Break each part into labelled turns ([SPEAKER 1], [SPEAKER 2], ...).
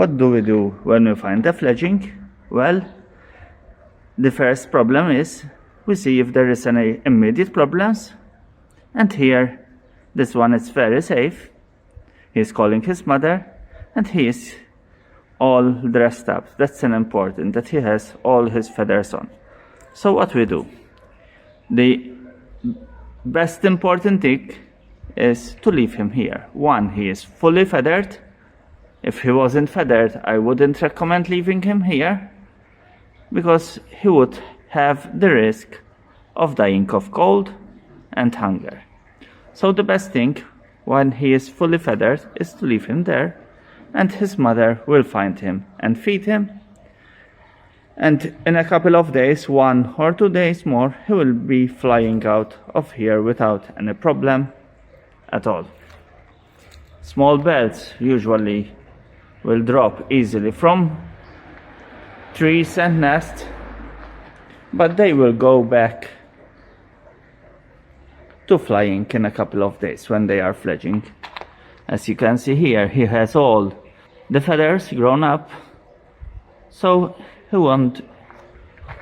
[SPEAKER 1] what do we do when we find a fledgling? Well, the first problem is we see if there is any immediate problems, and here this one is very safe. He is calling his mother and he is all dressed up. That's an important, that he has all his feathers on. So what we do? The best important thing is to leave him here. One, he is fully feathered. If he wasn't feathered, I wouldn't recommend leaving him here, because he would have the risk of dying of cold and hunger. So the best thing when he is fully feathered is to leave him there, and his mother will find him and feed him. And in a couple of days, 1 or 2 days more, he will be flying out of here without any problem at all. Small birds usually will drop easily from trees and nests, but they will go back to flying in a couple of days when they are fledgling. As you can see here, he has all the feathers grown up, so he won't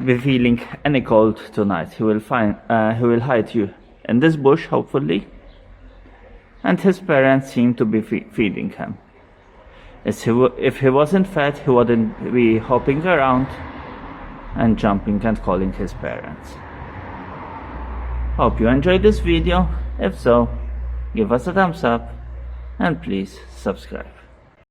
[SPEAKER 1] be feeling any cold tonight. He will hide you in this bush, hopefully, and his parents seem to be feeding him. If he wasn't fed, he wouldn't be hopping around and jumping and calling his parents. Hope you enjoyed this video. If so, give us a thumbs up and please subscribe.